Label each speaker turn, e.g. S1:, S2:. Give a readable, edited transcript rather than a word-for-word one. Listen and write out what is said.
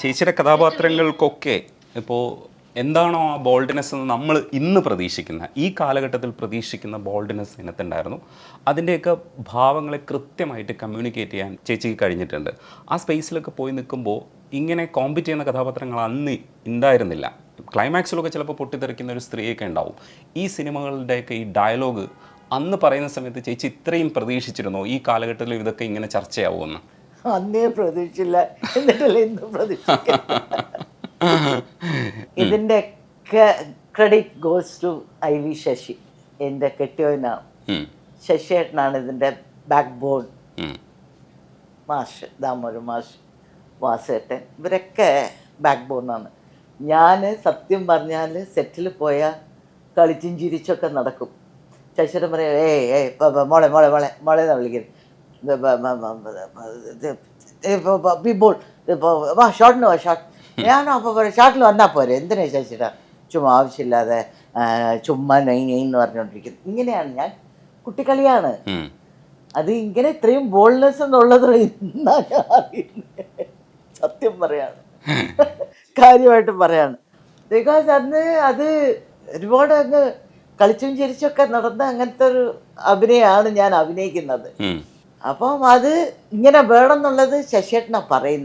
S1: ചേച്ചിയുടെ കഥാപാത്രങ്ങൾക്കൊക്കെ ഇപ്പോൾ എന്താണോ ആ ബോൾഡ്നെസ് എന്ന് നമ്മൾ ഇന്ന് പ്രതീക്ഷിക്കുന്ന ഈ കാലഘട്ടത്തിൽ പ്രതീക്ഷിക്കുന്ന ബോൾഡ്നെസ് ഇതിനകത്തുണ്ടായിരുന്നു. അതിൻ്റെയൊക്കെ ഭാവങ്ങളെ കൃത്യമായിട്ട് കമ്മ്യൂണിക്കേറ്റ് ചെയ്യാൻ ചേച്ചിക്ക് കഴിഞ്ഞിട്ടുണ്ട്. ആ സ്പേസിലൊക്കെ പോയി നിൽക്കുമ്പോൾ ഇങ്ങനെ കോമ്പറ്റ് ചെയ്യുന്ന കഥാപാത്രങ്ങൾ അന്ന് ഉണ്ടായിരുന്നില്ല. ക്ലൈമാക്സിലൊക്കെ ചിലപ്പോൾ പൊട്ടിത്തെറിക്കുന്ന ഒരു സ്ത്രീയൊക്കെ ഉണ്ടാവും. ഈ സിനിമകളുടെയൊക്കെ ഈ ഡയലോഗ് അന്ന് പറയുന്ന സമയത്ത് ചേച്ചി ഇത്രയും പ്രതീക്ഷിച്ചിരുന്നോ ഈ കാലഘട്ടത്തിൽ ഇതൊക്കെ ഇങ്ങനെ ചർച്ചയാവുമെന്ന്?
S2: അന്നേ പ്രതീക്ഷിച്ചില്ല, എന്നിട്ടല്ലേ ഇന്ന് പ്രതീക്ഷിക്കുന്നത്. ഇതിൻ്റെ credit goes to IV Sasi. എൻ്റെ കെട്ടിയോനാണ് ശശിയേട്ടനാണ് ഇതിൻ്റെ ബാക്ക് ബോൺ. മാഷ് ദാമോദരൻ മാഷ്, വാസേട്ടൻ, ഇവരൊക്കെ ബാക്ക് ബോണാണ്. ഞാൻ സത്യം പറഞ്ഞാൽ സെറ്റിൽ പോയാൽ കളിച്ചും ചിരിച്ചൊക്കെ നടക്കും. ശശിയേട്ടൻ പറയാം, മോളെ മോളെ മോളെ മോളെ എന്നാണ് വിളിക്കുന്നത്. ബോൾ വാ, ഷോട്ടിന് വാ, ഷോട്ട്. ഞാനോ അപ്പോൾ പറയാം ഷോട്ടിൽ വന്നാൽ പോരെ, എന്തിനാ ശശിടാ ചുമ്മാ ആവശ്യമില്ലാതെ ചുമ്മാ നെയ്ന്ന് പറഞ്ഞുകൊണ്ടിരിക്കുന്നത്. ഇങ്ങനെയാണ് ഞാൻ, കുട്ടിക്കളിയാണ് അത്. ഇങ്ങനെ ഇത്രയും ബോൾഡ്നെസ് എന്നുള്ളത് ഇന്നാണ് അറിയുന്നത്. സത്യം പറയാണ്, കാര്യമായിട്ട് പറയാണ്. ബിക്കോസ് അന്ന് അത് ഒരുപാട് അങ്ങ് കളിച്ചും ചിരിച്ചൊക്കെ നടന്ന അങ്ങനത്തെ ഒരു അഭിനയമാണ് ഞാൻ അഭിനയിക്കുന്നത്. അപ്പം അത് ഇങ്ങനെ വേണം എന്നുള്ളത് ശശിയേട്ടനാണ് പറയുന്നത്.